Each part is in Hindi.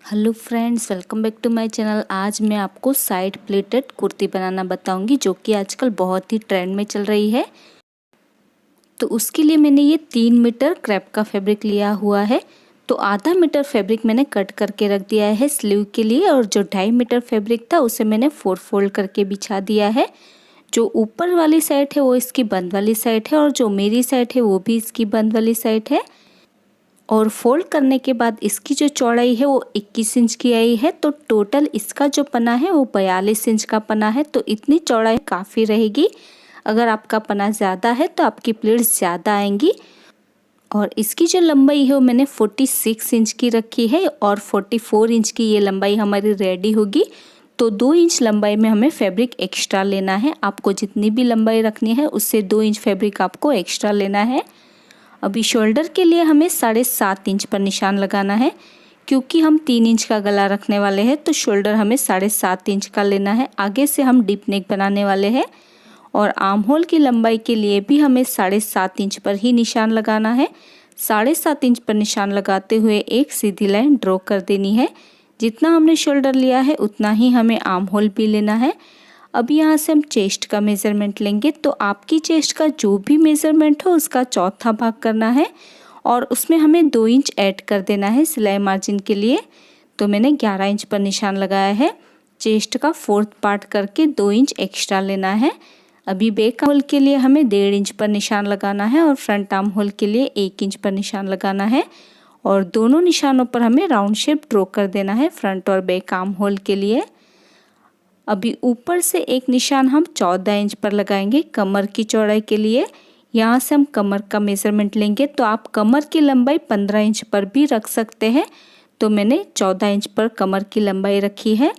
Hello friends, welcome back to my channel. आज मैं आपको साइड प्लेटेड कुर्ती बनाना बताऊंगी जो कि आजकल बहुत ही ट्रेंड में चल रही है। तो उसके लिए मैंने ये 3 मीटर क्रेप का फैब्रिक लिया हुआ है। तो आधा मीटर फैब्रिक मैंने कट करके रख दिया है स्लीव के लिए, और जो 2.5 मीटर फैब्रिक था उसे मैंने 4 फोल्ड करके बिछा दिया है। जो ऊपर वाली साइड है वो इसकी बंद वाली साइड है, और जो मेरी साइड है वो भी इसकी बंद वाली साइड है। और फोल्ड करने के बाद इसकी जो चौड़ाई है वो 21 इंच की आई है। तो टोटल इसका जो पना है वो 42 इंच का पना है। तो इतनी चौड़ाई काफ़ी रहेगी। अगर आपका पना ज़्यादा है तो आपकी प्लेट्स ज़्यादा आएंगी। और इसकी जो लंबाई है वो मैंने 46 इंच की रखी है, और 44 इंच की ये लंबाई हमारी रेडी होगी। तो 2 इंच लंबाई में हमें फैब्रिक एक्स्ट्रा लेना है। आपको जितनी भी लंबाई रखनी है उससे 2 इंच फैब्रिक आपको एक्स्ट्रा लेना है। अभी शोल्डर के लिए हमें 7.5 इंच पर निशान लगाना है, क्योंकि हम 3 इंच का गला रखने वाले हैं। तो शोल्डर हमें 7.5 इंच का लेना है। आगे से हम डीप नेक बनाने वाले हैं, और आर्म होल की लंबाई के लिए भी हमें 7.5 इंच पर ही निशान लगाना है। 7.5 इंच पर निशान लगाते हुए एक सीधी लाइन ड्रॉ कर देनी है। जितना हमने शोल्डर लिया है उतना ही हमें आर्म होल भी लेना है। अब यहाँ से हम चेस्ट का मेज़रमेंट लेंगे। तो आपकी चेस्ट का जो भी मेज़रमेंट हो उसका चौथा भाग करना है, और उसमें हमें 2 इंच ऐड कर देना है सिलाई मार्जिन के लिए। तो मैंने 11 इंच पर निशान लगाया है। चेस्ट का 4th पार्ट करके 2 इंच एक्स्ट्रा लेना है। अभी बैक होल के लिए हमें 1.5 इंच पर निशान लगाना है, और फ्रंट आर्म होल के लिए 1 इंच पर निशान लगाना है। और दोनों निशानों पर हमें राउंड शेप ड्रॉ कर देना है फ्रंट और बैक आर्म होल के लिए। अभी ऊपर से एक निशान हम 14 इंच पर लगाएंगे कमर की चौड़ाई के लिए। यहाँ से हम कमर का मेज़रमेंट लेंगे। तो आप कमर की लंबाई 15 इंच पर भी रख सकते हैं। तो मैंने 14 इंच पर कमर की लंबाई रखी है।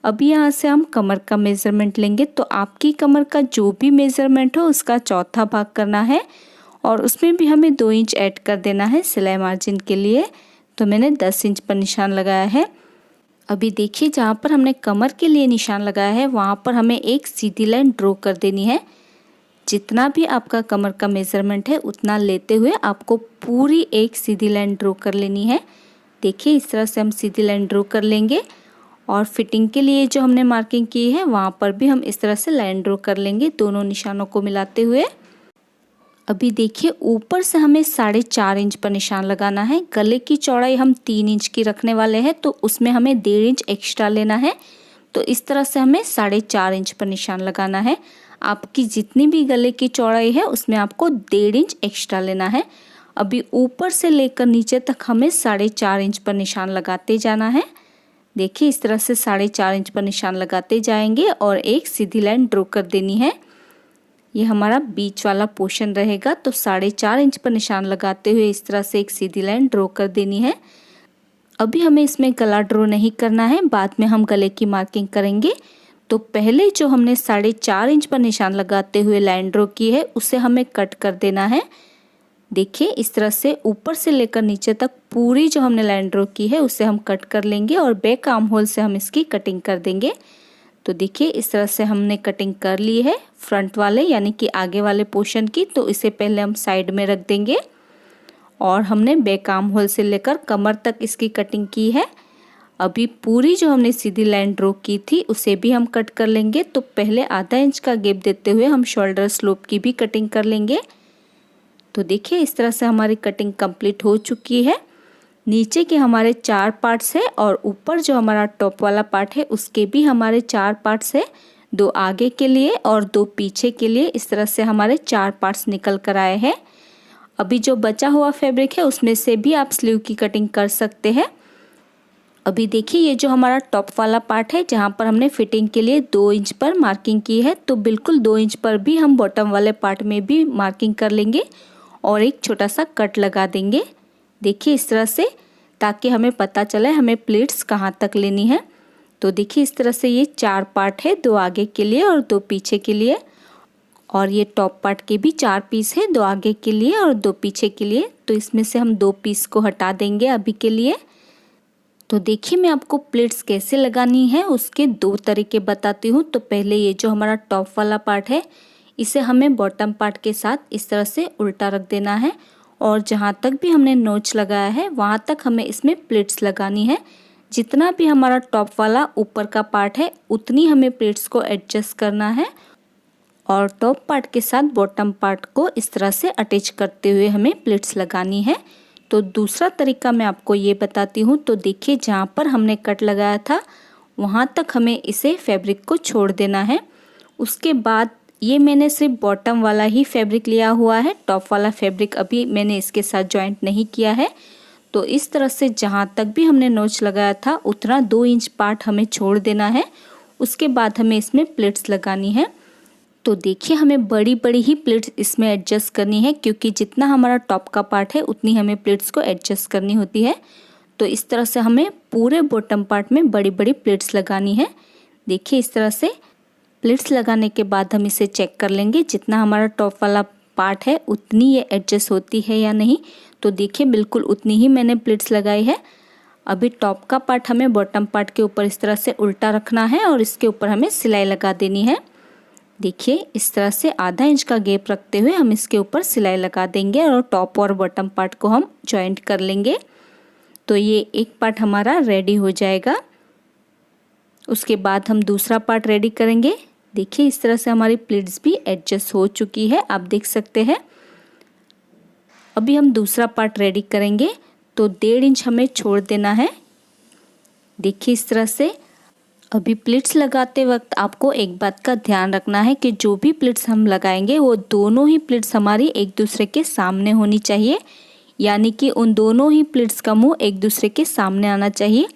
अभी यहाँ से हम कमर का मेज़रमेंट लेंगे। तो आपकी कमर का जो भी मेज़रमेंट हो उसका चौथा भाग करना है, और उसमें भी हमें 2 इंच ऐड कर देना है सिलाई मार्जिन के लिए। तो मैंने 10 इंच पर निशान लगाया है। अभी देखिए, जहाँ पर हमने कमर के लिए निशान लगाया है वहाँ पर हमें एक सीधी लाइन ड्रॉ कर देनी है। जितना भी आपका कमर का मेज़रमेंट है उतना लेते हुए आपको पूरी एक सीधी लाइन ड्रॉ कर लेनी है। देखिए, इस तरह से हम सीधी लाइन ड्रॉ कर लेंगे, और फिटिंग के लिए जो हमने मार्किंग की है वहाँ पर भी हम इस तरह से लाइन ड्रॉ कर लेंगे दोनों निशानों को मिलाते हुए। अभी देखिए, ऊपर से हमें 4.5 इंच पर निशान लगाना है। गले की चौड़ाई हम 3 इंच की रखने वाले हैं, तो उसमें हमें 1.5 इंच एक्स्ट्रा लेना है। तो इस तरह से हमें 4.5 इंच पर निशान लगाना है। आपकी जितनी भी गले की चौड़ाई है उसमें आपको 1.5 इंच एक्स्ट्रा लेना है। अभी ऊपर से लेकर नीचे तक हमें 4.5 इंच पर निशान लगाते जाना है। देखिए, इस तरह से 4.5 इंच पर निशान लगाते जाएंगे, और एक सीधी लाइन ड्रॉ कर देनी है। ये हमारा बीच वाला पोर्शन रहेगा। तो 4.5 इंच पर निशान लगाते हुए इस तरह से एक सीधी लाइन ड्रॉ कर देनी है। अभी हमें इसमें गला ड्रॉ नहीं करना है, बाद में हम गले की मार्किंग करेंगे। तो पहले जो हमने 4.5 इंच पर निशान लगाते हुए लाइन ड्रॉ की है उसे हमें कट कर देना है। देखिए, इस तरह से ऊपर से लेकर नीचे तक पूरी जो हमने लाइन ड्रॉ की है उसे हम कट कर लेंगे, और बैक आर्म होल से हम इसकी कटिंग कर देंगे। तो देखिए, इस तरह से हमने कटिंग कर ली है फ्रंट वाले यानी कि आगे वाले पोर्शन की। तो इसे पहले हम साइड में रख देंगे, और हमने बैक आर्म होल से लेकर कमर तक इसकी कटिंग की है। अभी पूरी जो हमने सीधी लाइन ड्रॉ की थी उसे भी हम कट कर लेंगे। तो पहले आधा इंच का गैप देते हुए हम शोल्डर स्लोप की भी कटिंग कर लेंगे। तो देखिए, इस तरह से हमारी कटिंग कंप्लीट हो चुकी है। नीचे के हमारे 4 पार्ट्स है, और ऊपर जो हमारा टॉप वाला पार्ट है उसके भी हमारे 4 पार्ट्स है। 2 आगे के लिए और 2 पीछे के लिए। इस तरह से हमारे 4 पार्ट्स निकल कर आए हैं। अभी जो बचा हुआ फैब्रिक है उसमें से भी आप स्लीव की कटिंग कर सकते हैं। अभी देखिए, ये जो हमारा टॉप वाला पार्ट है जहाँ पर हमने फिटिंग के लिए 2 इंच पर मार्किंग की है, तो बिल्कुल 2 इंच पर भी हम बॉटम वाले पार्ट में भी मार्किंग कर लेंगे, और एक छोटा सा कट लगा देंगे। देखिए, इस तरह से, ताकि हमें पता चले हमें प्लीट्स कहाँ तक लेनी है। तो देखिए, इस तरह से ये 4 पार्ट है, 2 आगे के लिए और 2 पीछे के लिए। और ये टॉप पार्ट के भी 4 पीस है, 2 आगे के लिए और 2 पीछे के लिए। तो इसमें से हम 2 पीस को हटा देंगे अभी के लिए। तो देखिए, मैं आपको प्लीट्स कैसे लगानी है उसके 2 तरीके बताती हूँ। तो पहले ये जो हमारा टॉप वाला पार्ट है इसे हमें बॉटम पार्ट के साथ इस तरह से उल्टा रख देना है, और जहाँ तक भी हमने नोच लगाया है वहाँ तक हमें इसमें प्लीट्स लगानी है। जितना भी हमारा टॉप वाला ऊपर का पार्ट है उतनी हमें प्लीट्स को एडजस्ट करना है और टॉप पार्ट के साथ बॉटम पार्ट को इस तरह से अटैच करते हुए हमें प्लीट्स लगानी है। तो दूसरा तरीका मैं आपको ये बताती हूँ। तो देखिए जहाँ पर हमने कट लगाया था वहाँ तक हमें इसे फैब्रिक को छोड़ देना है। उसके बाद ये मैंने सिर्फ बॉटम वाला ही फैब्रिक लिया हुआ है, टॉप वाला फैब्रिक अभी मैंने इसके साथ जॉइंट नहीं किया है। तो इस तरह से जहाँ तक भी हमने नोच लगाया था उतना 2 इंच पार्ट हमें छोड़ देना है। उसके बाद हमें इसमें प्लीट्स लगानी है। तो देखिए हमें बड़ी बड़ी ही प्लीट्स इसमें एडजस्ट करनी है, क्योंकि जितना हमारा टॉप का पार्ट है उतनी हमें प्लीट्स को एडजस्ट करनी होती है। तो इस तरह से हमें पूरे बॉटम पार्ट में बड़ी बड़ी प्लीट्स लगानी है। देखिए इस तरह से प्लीट्स लगाने के बाद हम इसे चेक कर लेंगे जितना हमारा टॉप वाला पार्ट है उतनी ये एडजस्ट होती है या नहीं। तो देखिए बिल्कुल उतनी ही मैंने प्लीट्स लगाई है। अभी टॉप का पार्ट हमें बॉटम पार्ट के ऊपर इस तरह से उल्टा रखना है और इसके ऊपर हमें सिलाई लगा देनी है। देखिए इस तरह से आधा इंच का गैप रखते हुए हम इसके ऊपर सिलाई लगा देंगे और टॉप और बॉटम पार्ट को हम जॉइंट कर लेंगे। तो ये एक पार्ट हमारा रेडी हो जाएगा। उसके बाद हम दूसरा पार्ट रेडी करेंगे। देखिए इस तरह से हमारी प्लीट्स भी एडजस्ट हो चुकी है, आप देख सकते हैं। अभी हम दूसरा पार्ट रेडी करेंगे। तो 1.5 इंच हमें छोड़ देना है। देखिए इस तरह से अभी प्लीट्स लगाते वक्त आपको एक बात का ध्यान रखना है कि जो भी प्लीट्स हम लगाएंगे वो दोनों ही प्लीट्स हमारी एक दूसरे के सामने होनी चाहिए, यानी कि उन दोनों ही प्लीट्स का मुंह एक दूसरे के सामने आना चाहिए।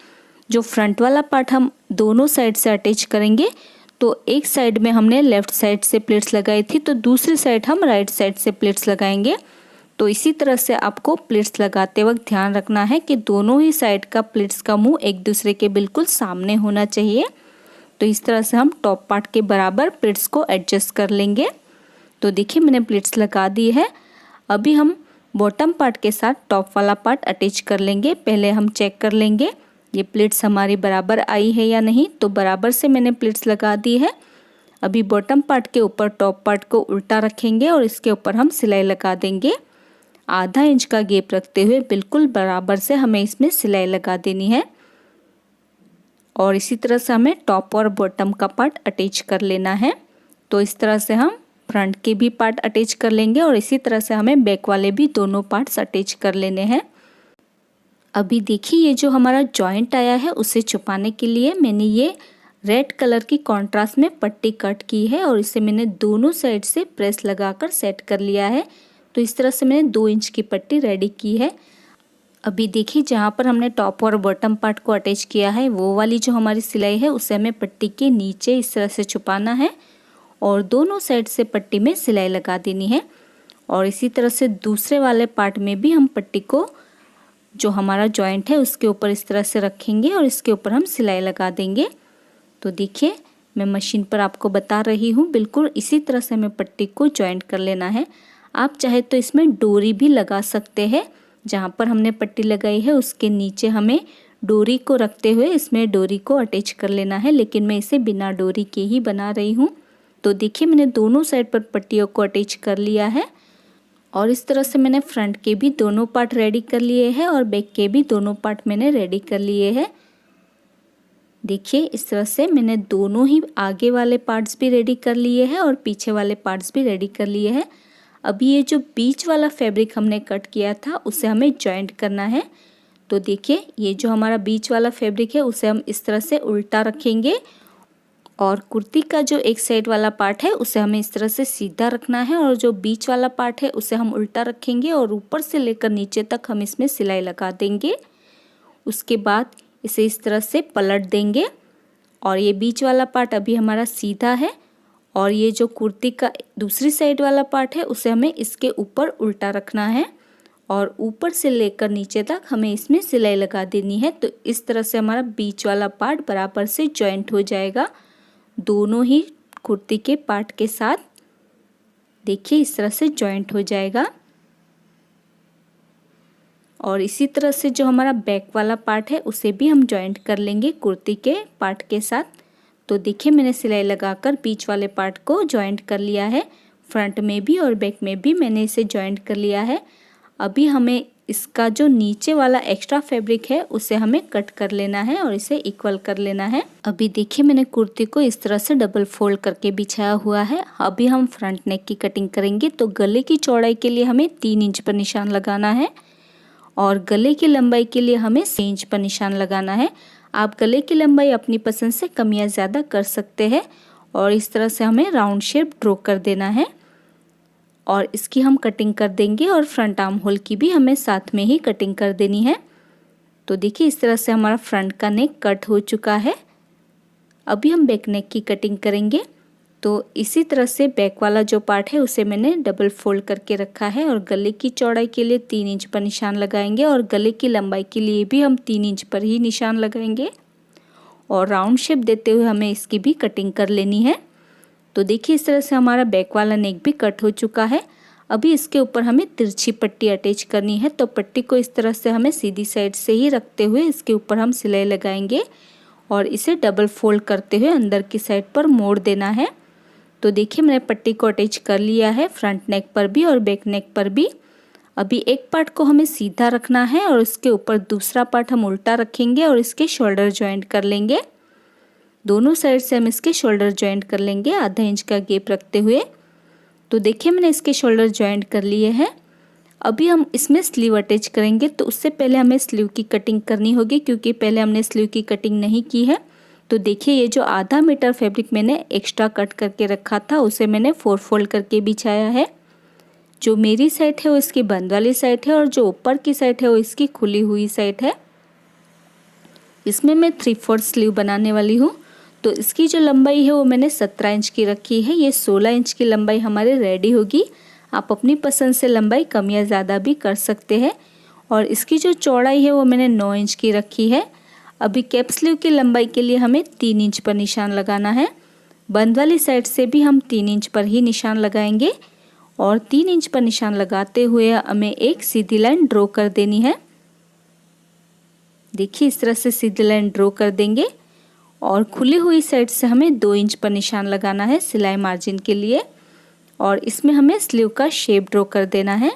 जो फ्रंट वाला पार्ट हम दोनों साइड से अटैच करेंगे, तो एक साइड में हमने लेफ़्ट साइड से प्लीट्स लगाई थी तो दूसरी साइड हम राइट साइड से प्लीट्स लगाएंगे। तो इसी तरह से आपको प्लीट्स लगाते वक्त ध्यान रखना है कि दोनों ही साइड का प्लीट्स का मुंह एक दूसरे के बिल्कुल सामने होना चाहिए। तो इस तरह से हम टॉप पार्ट के बराबर प्लीट्स को एडजस्ट कर लेंगे। तो देखिए मैंने प्लीट्स लगा दी है। अभी हम बॉटम पार्ट के साथ टॉप वाला पार्ट अटैच कर लेंगे। पहले हम चेक कर लेंगे ये प्लीट्स हमारी बराबर आई है या नहीं। तो बराबर से मैंने प्लीट्स लगा दी है। अभी बॉटम पार्ट के ऊपर टॉप पार्ट को उल्टा रखेंगे और इसके ऊपर हम सिलाई लगा देंगे। आधा इंच का गैप रखते हुए बिल्कुल बराबर से हमें इसमें सिलाई लगा देनी है और इसी तरह से हमें टॉप और बॉटम का पार्ट अटैच कर लेना है। तो इस तरह से हम फ्रंट के भी पार्ट अटैच कर लेंगे और इसी तरह से हमें बैक वाले भी दोनों पार्ट्स अटैच कर लेने हैं। अभी देखिए ये जो हमारा जॉइंट आया है उसे छुपाने के लिए मैंने ये रेड कलर की कॉन्ट्रास्ट में पट्टी कट की है और इसे मैंने दोनों साइड से प्रेस लगाकर सेट कर लिया है। तो इस तरह से मैंने 2 इंच की पट्टी रेडी की है। अभी देखिए जहाँ पर हमने टॉप और बॉटम पार्ट को अटैच किया है वो वाली जो हमारी सिलाई है उसे हमें पट्टी के नीचे इस तरह से छुपाना है और दोनों साइड से पट्टी में सिलाई लगा देनी है। और इसी तरह से दूसरे वाले पार्ट में भी हम पट्टी को जो हमारा जॉइंट है उसके ऊपर इस तरह से रखेंगे और इसके ऊपर हम सिलाई लगा देंगे। तो देखिए मैं मशीन पर आपको बता रही हूँ, बिल्कुल इसी तरह से हमें पट्टी को जॉइंट कर लेना है। आप चाहे तो इसमें डोरी भी लगा सकते हैं। जहाँ पर हमने पट्टी लगाई है उसके नीचे हमें डोरी को रखते हुए इसमें डोरी को अटैच कर लेना है, लेकिन मैं इसे बिना डोरी के ही बना रही हूँ। तो देखिए मैंने दोनों साइड पर पट्टियों को अटैच कर लिया है और इस तरह से मैंने फ्रंट के भी दोनों पार्ट रेडी कर लिए हैं और बैक के भी दोनों पार्ट मैंने रेडी कर लिए हैं। देखिए इस तरह से मैंने दोनों ही आगे वाले पार्ट्स भी रेडी कर लिए हैं और पीछे वाले पार्ट्स भी रेडी कर लिए हैं। अभी ये जो बीच वाला फैब्रिक हमने कट किया था उसे हमें जॉइंट करना है। तो देखिए ये जो हमारा बीच वाला फैब्रिक है उसे हम इस तरह से उल्टा रखेंगे और कुर्ती का जो एक साइड वाला पार्ट है उसे हमें इस तरह से सीधा रखना है और जो बीच वाला पार्ट है उसे हम उल्टा रखेंगे और ऊपर से लेकर नीचे तक हम इसमें सिलाई लगा देंगे। उसके बाद इसे इस तरह से पलट देंगे और ये बीच वाला पार्ट अभी हमारा सीधा है और ये जो कुर्ती का दूसरी साइड वाला पार्ट है उसे हमें इसके ऊपर उल्टा रखना है और ऊपर से लेकर नीचे तक हमें इसमें सिलाई लगा देनी है। तो इस तरह से हमारा बीच वाला पार्ट बराबर से जॉइंट हो जाएगा दोनों ही कुर्ती के पार्ट के साथ। देखिए इस तरह से जॉइंट हो जाएगा और इसी तरह से जो हमारा बैक वाला पार्ट है उसे भी हम जॉइंट कर लेंगे कुर्ती के पार्ट के साथ। तो देखिए मैंने सिलाई लगाकर बीच वाले पार्ट को जॉइंट कर लिया है, फ्रंट में भी और बैक में भी मैंने इसे जॉइंट कर लिया है। अभी हमें इसका जो नीचे वाला एक्स्ट्रा फैब्रिक है उसे हमें कट कर लेना है और इसे इक्वल कर लेना है। अभी देखिए मैंने कुर्ती को इस तरह से डबल फोल्ड करके बिछाया हुआ है। अभी हम फ्रंट नेक की कटिंग करेंगे। तो गले की चौड़ाई के लिए हमें 3 इंच पर निशान लगाना है और गले की लंबाई के लिए हमें 6 इंच पर निशान लगाना है। आप गले की लंबाई अपनी पसंद से कम या ज़्यादा कर सकते हैं और इस तरह से हमें राउंड शेप ड्रॉ कर देना है और इसकी हम कटिंग कर देंगे और फ्रंट आर्म होल की भी हमें साथ में ही कटिंग कर देनी है। तो देखिए इस तरह से हमारा फ्रंट का नेक कट हो चुका है। अभी हम बैक नेक की कटिंग करेंगे। तो इसी तरह से बैक वाला जो पार्ट है उसे मैंने डबल फोल्ड करके रखा है और गले की चौड़ाई के लिए 3 इंच पर निशान लगाएंगे और गले की लंबाई के लिए भी हम 3 इंच पर ही निशान लगाएंगे और राउंड शेप देते हुए हमें इसकी भी कटिंग कर लेनी है। तो देखिए इस तरह से हमारा बैक वाला नेक भी कट हो चुका है। अभी इसके ऊपर हमें तिरछी पट्टी अटैच करनी है। तो पट्टी को इस तरह से हमें सीधी साइड से ही रखते हुए इसके ऊपर हम सिलाई लगाएंगे और इसे डबल फोल्ड करते हुए अंदर की साइड पर मोड़ देना है। तो देखिए मैंने पट्टी को अटैच कर लिया है फ्रंट नेक पर भी और बैक नेक पर भी। अभी एक पार्ट को हमें सीधा रखना है और उसके ऊपर दूसरा पार्ट हम उल्टा रखेंगे और इसके शोल्डर जॉइंट कर लेंगे। दोनों साइड से हम इसके शोल्डर जॉइंट कर लेंगे आधा इंच का गैप रखते हुए। तो देखिए मैंने इसके शोल्डर जॉइंट कर लिए हैं। अभी हम इसमें स्लीव अटैच करेंगे। तो उससे पहले हमें स्लीव की कटिंग करनी होगी क्योंकि पहले हमने स्लीव की कटिंग नहीं की है। तो देखिए ये जो आधा मीटर फैब्रिक मैंने एक्स्ट्रा कट करके रखा था उसे मैंने 4 फोल्ड करके बिछाया है। जो मेरी साइड है वो इसकी बंद वाली साइड है और जो ऊपर की साइड है वो इसकी खुली हुई साइड है। इसमें मैं 3/4 स्लीव बनाने वाली हूँ। तो इसकी जो लंबाई है वो मैंने 17 इंच की रखी है। ये 16 इंच की लंबाई हमारी रेडी होगी। आप अपनी पसंद से लंबाई कम या ज़्यादा भी कर सकते हैं। और इसकी जो चौड़ाई है वो मैंने 9 इंच की रखी है। अभी कैप स्लीव की लंबाई के लिए हमें 3 इंच पर निशान लगाना है। बंद वाली साइड से भी हम 3 इंच पर ही निशान लगाएंगे और 3 इंच पर निशान लगाते हुए हमें एक सीधी लाइन ड्रॉ कर देनी है। देखिए इस तरह से सीधी लाइन ड्रॉ कर देंगे और खुली हुई साइड से हमें 2 इंच पर निशान लगाना है सिलाई मार्जिन के लिए और इसमें हमें स्लीव का शेप ड्रॉ कर देना है।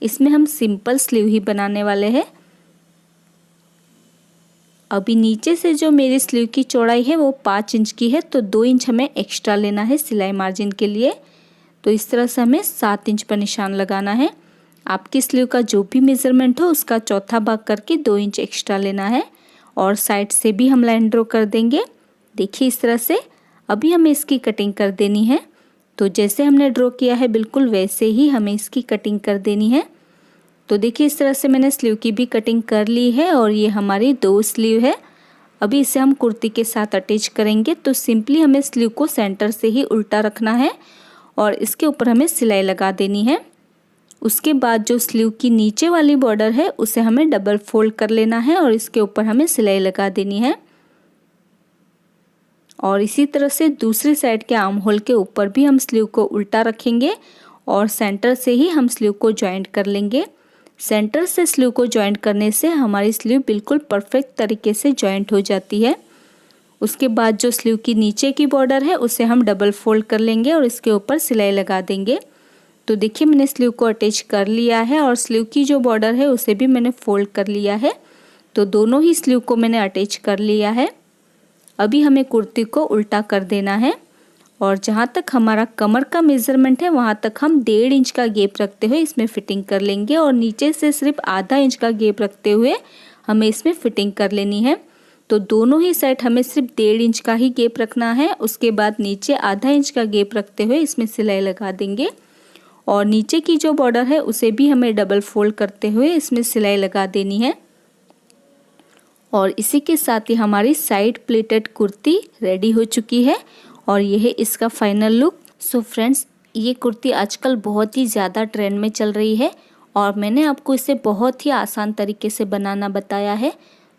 इसमें हम सिंपल स्लीव ही बनाने वाले हैं। अभी नीचे से जो मेरी स्लीव की चौड़ाई है वो 5 इंच की है तो 2 इंच हमें एक्स्ट्रा लेना है सिलाई मार्जिन के लिए। तो इस तरह से हमें 7 इंच पर निशान लगाना है। आपकी स्लीव का जो भी मेज़रमेंट हो उसका चौथा भाग करके 2 इंच एक्स्ट्रा लेना है और साइड से भी हम लाइन ड्रॉ कर देंगे। देखिए इस तरह से अभी हमें इसकी कटिंग कर देनी है। तो जैसे हमने ड्रॉ किया है बिल्कुल वैसे ही हमें इसकी कटिंग कर देनी है। तो देखिए इस तरह से मैंने स्लीव की भी कटिंग कर ली है और ये हमारी 2 स्लीव है। अभी इसे हम कुर्ती के साथ अटैच करेंगे। तो सिंपली हमें स्लीव को सेंटर से ही उल्टा रखना है और इसके ऊपर हमें सिलाई लगा देनी है। उसके बाद जो स्लीव की नीचे वाली बॉर्डर है उसे हमें डबल फोल्ड कर लेना है और इसके ऊपर हमें सिलाई लगा देनी है। और इसी तरह से दूसरी साइड के आर्म होल के ऊपर भी हम स्लीव को उल्टा रखेंगे और सेंटर से ही हम स्लीव को जॉइंट कर लेंगे। सेंटर से स्लीव को जॉइंट करने से हमारी स्लीव बिल्कुल परफेक्ट तरीके से जॉइंट हो जाती है। उसके बाद जो स्लीव की नीचे की बॉर्डर है उसे हम डबल फोल्ड कर लेंगे और इसके ऊपर सिलाई लगा देंगे। तो देखिए मैंने स्लीव को अटैच कर लिया है और स्लीव की जो बॉर्डर है उसे भी मैंने फोल्ड कर लिया है। तो दोनों ही स्लीव को मैंने अटैच कर लिया है। अभी हमें कुर्ती को उल्टा कर देना है और जहाँ तक हमारा कमर का मेज़रमेंट है वहाँ तक हम 1.5 इंच का गैप रखते हुए इसमें फिटिंग कर लेंगे और नीचे से सिर्फ आधा इंच का गैप रखते हुए हमें इसमें फिटिंग कर लेनी है। तो दोनों ही साइड हमें सिर्फ 1.5 इंच का ही गैप रखना है। उसके बाद नीचे आधा इंच का गैप रखते हुए इसमें सिलाई लगा देंगे और नीचे की जो बॉर्डर है उसे भी हमें डबल फोल्ड करते हुए इसमें सिलाई लगा देनी है। और इसी के साथ ही हमारी साइड प्लेटेड कुर्ती रेडी हो चुकी है और यह है इसका फाइनल लुक। सो फ्रेंड्स ये कुर्ती आजकल बहुत ही ज़्यादा ट्रेंड में चल रही है और मैंने आपको इसे बहुत ही आसान तरीके से बनाना बताया है।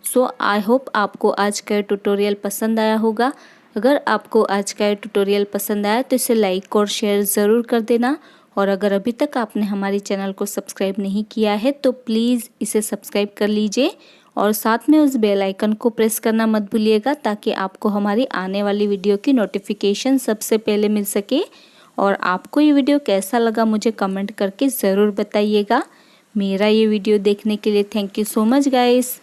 सो आई होप आपको आज का ट्यूटोरियल पसंद आया होगा। अगर आपको आज का ट्यूटोरियल पसंद आया तो इसे लाइक और शेयर ज़रूर कर देना और अगर अभी तक आपने हमारे चैनल को सब्सक्राइब नहीं किया है तो प्लीज़ इसे सब्सक्राइब कर लीजिए और साथ में उस बेल आइकन को प्रेस करना मत भूलिएगा ताकि आपको हमारी आने वाली वीडियो की नोटिफिकेशन सबसे पहले मिल सके। और आपको ये वीडियो कैसा लगा मुझे कमेंट करके ज़रूर बताइएगा। मेरा ये वीडियो देखने के लिए thank you so much guys.